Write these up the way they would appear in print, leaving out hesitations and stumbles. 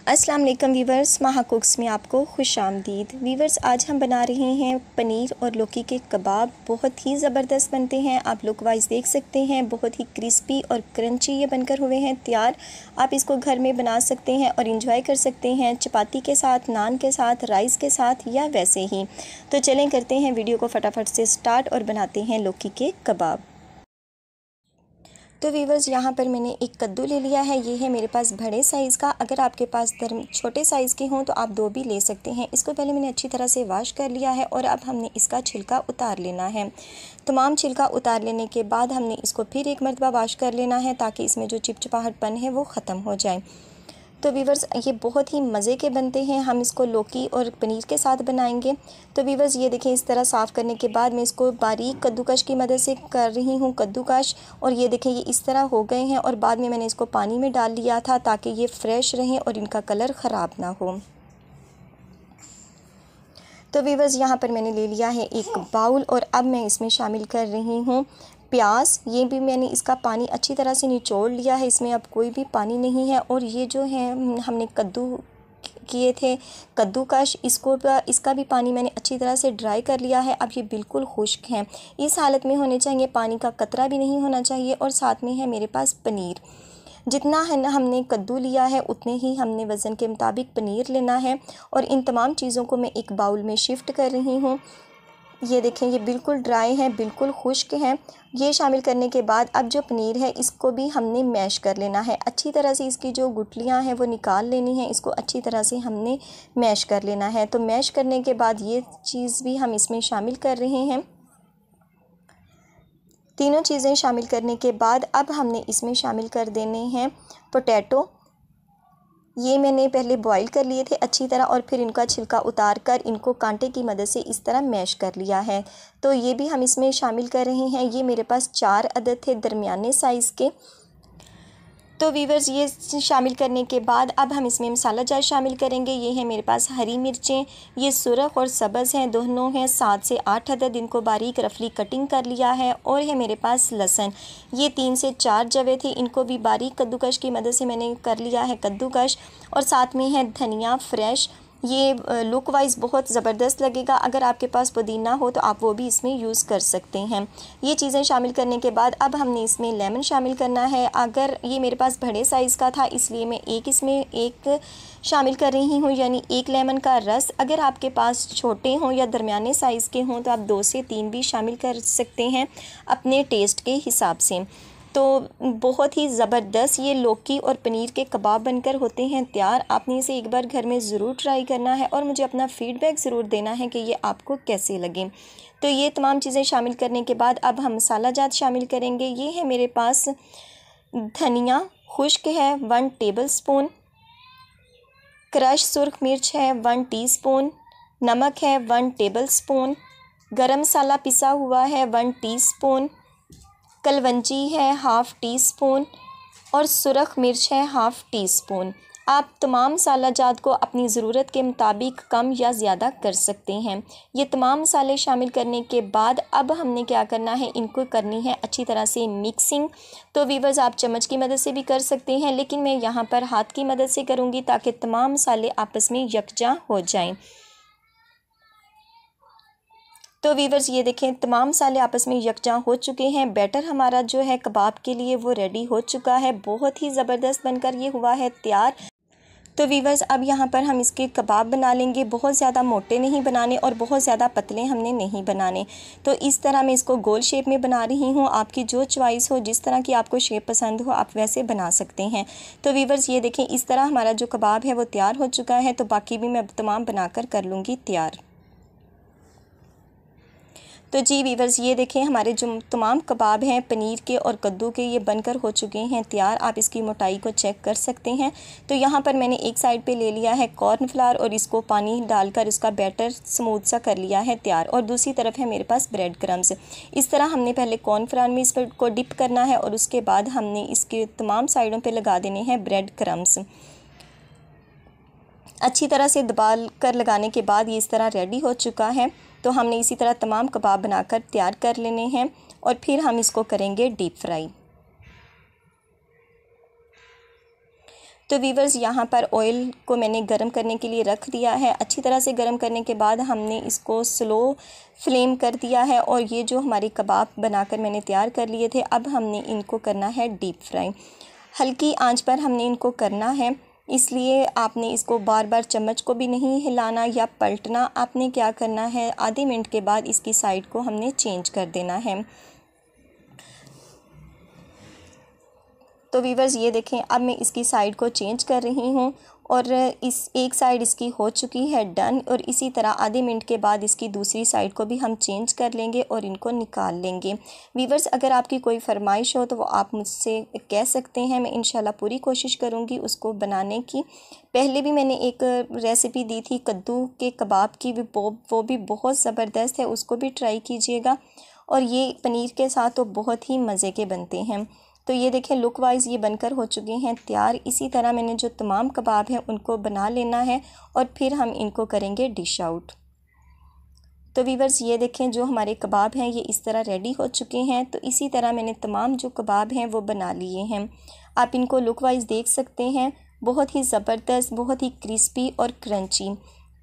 अस्सलाम वालेकुम वीवर्स, माहा कुक्स में आपको खुशामदीद। वीवर्स, आज हम बना रहे हैं पनीर और लौकी के कबाब। बहुत ही ज़बरदस्त बनते हैं। आप लुक वाइज देख सकते हैं, बहुत ही क्रिस्पी और क्रंची ये बनकर हुए हैं तैयार। आप इसको घर में बना सकते हैं और इंजॉय कर सकते हैं चपाती के साथ, नान के साथ, राइस के साथ या वैसे ही। तो चलें करते हैं वीडियो को फटाफट से स्टार्ट और बनाते हैं लौकी के कबाब। तो वीवर्स, यहाँ पर मैंने एक कद्दू ले लिया है। ये है मेरे पास बड़े साइज़ का। अगर आपके पास छोटे साइज़ के हों तो आप 2 भी ले सकते हैं। इसको पहले मैंने अच्छी तरह से वॉश कर लिया है और अब हमने इसका छिलका उतार लेना है। तमाम छिलका उतार लेने के बाद हमने इसको फिर एक मरतबा वॉश कर लेना है ताकि इसमें जो चिपचिपाहटपन है वो ख़त्म हो जाए। तो वीवर्स, ये बहुत ही मज़े के बनते हैं। हम इसको लौकी और पनीर के साथ बनाएंगे। तो वीवर्स, ये देखें, इस तरह साफ़ करने के बाद मैं इसको बारीक कद्दूकश की मदद से कर रही हूँ कद्दूकश। और ये देखें, ये इस तरह हो गए हैं और बाद में मैंने इसको पानी में डाल लिया था ताकि ये फ़्रेश रहें और इनका कलर ख़राब ना हो। तो वीवर्स, यहाँ पर मैंने ले लिया है एक बाउल और अब मैं इसमें शामिल कर रही हूँ प्याज। ये भी मैंने इसका पानी अच्छी तरह से निचोड़ लिया है, इसमें अब कोई भी पानी नहीं है। और ये जो है हमने कद्दू किए थे कद्दूकश, इसका भी पानी मैंने अच्छी तरह से ड्राई कर लिया है। अब ये बिल्कुल खुश्क हैं, इस हालत में होने चाहिए, पानी का कतरा भी नहीं होना चाहिए। और साथ में है मेरे पास पनीर। जितना है ना हमने कद्दू लिया है उतने ही हमने वज़न के मुताबिक पनीर लेना है। और इन तमाम चीज़ों को मैं एक बाउल में शिफ्ट कर रही हूँ। ये देखें, ये बिल्कुल ड्राई है, बिल्कुल खुश्क हैं। ये शामिल करने के बाद अब जो पनीर है इसको भी हमने मैश कर लेना है। अच्छी तरह से इसकी जो गुठलियाँ हैं वो निकाल लेनी है। इसको अच्छी तरह से हमने मैश कर लेना है। तो मैश करने के बाद ये चीज़ भी हम इसमें शामिल कर रहे हैं। तीनों चीज़ें शामिल करने के बाद अब हमने इसमें शामिल कर देने हैं पोटैटो। ये मैंने पहले बॉईल कर लिए थे अच्छी तरह और फिर इनका छिलका उतार कर इनको कांटे की मदद से इस तरह मैश कर लिया है। तो ये भी हम इसमें शामिल कर रहे हैं। ये मेरे पास 4 अदद थे दरमियाने साइज़ के। तो वीवर्स, ये शामिल करने के बाद अब हम इसमें मसाला जार शामिल करेंगे। ये है मेरे पास हरी मिर्चें, ये सुरख और सब्ज़ हैं, दोनों हैं 7 से 8 अदद। इनको बारीक रफली कटिंग कर लिया है। और है मेरे पास लहसुन, ये 3 से 4 जवे थे, इनको भी बारीक कद्दूकश की मदद से मैंने कर लिया है कद्दूकश। और साथ में है धनिया फ्रेश। ये लुक वाइज बहुत ज़बरदस्त लगेगा। अगर आपके पास पुदीना हो तो आप वो भी इसमें यूज़ कर सकते हैं। ये चीज़ें शामिल करने के बाद अब हमने इसमें लेमन शामिल करना है। अगर ये मेरे पास बड़े साइज़ का था इसलिए मैं इसमें एक शामिल कर रही हूँ, यानी 1 लेमन का रस। अगर आपके पास छोटे हों या दरमियाने साइज़ के हों तो आप 2 से 3 भी शामिल कर सकते हैं अपने टेस्ट के हिसाब से। तो बहुत ही ज़बरदस्त ये लौकी और पनीर के कबाब बनकर होते हैं तैयार। आपने इसे एक बार घर में ज़रूर ट्राई करना है और मुझे अपना फ़ीडबैक ज़रूर देना है कि ये आपको कैसे लगे। तो ये तमाम चीज़ें शामिल करने के बाद अब हम मसाला जात शामिल करेंगे। ये है मेरे पास धनिया खुश्क है 1 टेबल स्पून, क्रश सुर्ख मिर्च है 1 टीस्पून, नमक है 1 टेबल स्पून, गरम मसाला पिसा हुआ है 1 टीस्पून, कलवंजी है 1/2 टीस्पून और सुरख मिर्च है 1/2 टीस्पून। आप तमाम मसाला जात को अपनी ज़रूरत के मुताबिक कम या ज़्यादा कर सकते हैं। ये तमाम मसाले शामिल करने के बाद अब हमने क्या करना है, इनको करनी है अच्छी तरह से मिक्सिंग। तो वीवर्स, आप चम्मच की मदद से भी कर सकते हैं, लेकिन मैं यहाँ पर हाथ की मदद से करूँगी ताकि तमाम मसाले आपस में यकजा हो जाएँ। तो वीवर्स, ये देखें, तमाम मसाले आपस में यकजा हो चुके हैं। बैटर हमारा जो है कबाब के लिए वो रेडी हो चुका है। बहुत ही ज़बरदस्त बनकर ये हुआ है तैयार। तो वीवर्स, अब यहाँ पर हम इसके कबाब बना लेंगे। बहुत ज़्यादा मोटे नहीं बनाने और बहुत ज़्यादा पतले हमने नहीं बनाने। तो इस तरह मैं इसको गोल शेप में बना रही हूँ। आपकी जो चॉइस हो, जिस तरह की आपको शेप पसंद हो, आप वैसे बना सकते हैं। तो वीवर्स, ये देखें, इस तरह हमारा जो कबाब है वो तैयार हो चुका है। तो बाकी भी मैं तमाम बनाकर कर लूँगी तैयार। तो जी वीवर्स, ये देखें, हमारे जो तमाम कबाब हैं पनीर के और कद्दू के, ये बनकर हो चुके हैं तैयार। आप इसकी मोटाई को चेक कर सकते हैं। तो यहाँ पर मैंने एक साइड पे ले लिया है कॉर्नफ्लावर और इसको पानी डालकर इसका बैटर स्मूथ सा कर लिया है तैयार। और दूसरी तरफ है मेरे पास ब्रेड क्रम्स। इस तरह हमने पहले कॉर्नफ्लावर में इसको डिप करना है और उसके बाद हमने इसके तमाम साइडों पर लगा देने हैं ब्रेड क्रम्स। अच्छी तरह से दबा कर लगाने के बाद ये इस तरह रेडी हो चुका है। तो हमने इसी तरह तमाम कबाब बनाकर तैयार कर लेने हैं और फिर हम इसको करेंगे डीप फ्राई। तो वीवर्स यहाँ पर ऑयल को मैंने गरम करने के लिए रख दिया है। अच्छी तरह से गरम करने के बाद हमने इसको स्लो फ्लेम कर दिया है और ये जो हमारे कबाब बनाकर मैंने तैयार कर लिए थे, अब हमने इनको करना है डीप फ्राई। हल्की आंच पर हमने इनको करना है, इसलिए आपने इसको बार बार चम्मच को भी नहीं हिलाना या पलटना। आपने क्या करना है, आधे मिनट के बाद इसकी साइड को हमने चेंज कर देना है। तो वीवर्स ये देखें, अब मैं इसकी साइड को चेंज कर रही हूँ और इस एक साइड इसकी हो चुकी है डन, और इसी तरह आधे मिनट के बाद इसकी दूसरी साइड को भी हम चेंज कर लेंगे और इनको निकाल लेंगे। वीवर्स अगर आपकी कोई फरमाइश हो तो वो आप मुझसे कह सकते हैं, मैं इंशाल्लाह पूरी कोशिश करूँगी उसको बनाने की। पहले भी मैंने एक रेसिपी दी थी कद्दू के कबाब की, वो भी बहुत ज़बरदस्त है, उसको भी ट्राई कीजिएगा। और ये पनीर के साथ तो बहुत ही मज़े के बनते हैं। तो ये देखें लुक वाइज ये बनकर हो चुके हैं तैयार। इसी तरह मैंने जो तमाम कबाब हैं उनको बना लेना है और फिर हम इनको करेंगे डिश आउट। तो वीवर्स ये देखें जो हमारे कबाब हैं ये इस तरह रेडी हो चुके हैं। तो इसी तरह मैंने तमाम जो कबाब हैं वो बना लिए हैं। आप इनको लुक वाइज देख सकते हैं, बहुत ही ज़बरदस्त, बहुत ही क्रिस्पी और क्रंची।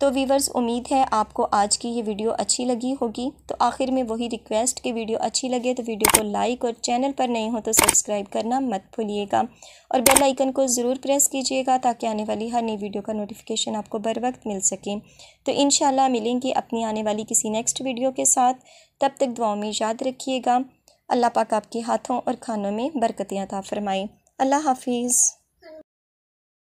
तो वीवर्स उम्मीद है आपको आज की ये वीडियो अच्छी लगी होगी। तो आखिर में वही रिक्वेस्ट कि वीडियो अच्छी लगे तो वीडियो को लाइक और चैनल पर नए हो तो सब्सक्राइब करना मत भूलिएगा और बेल आइकन को ज़रूर प्रेस कीजिएगा ताकि आने वाली हर नई वीडियो का नोटिफिकेशन आपको बर वक्त मिल सके। तो इंशाल्लाह मिलेंगे अपनी आने वाली किसी नेक्स्ट वीडियो के साथ। तब तक दुआओं में याद रखिएगा। अल्लाह पाक आपके हाथों और खानों में बरकतें अता फरमाए। अल्लाह हाफिज़।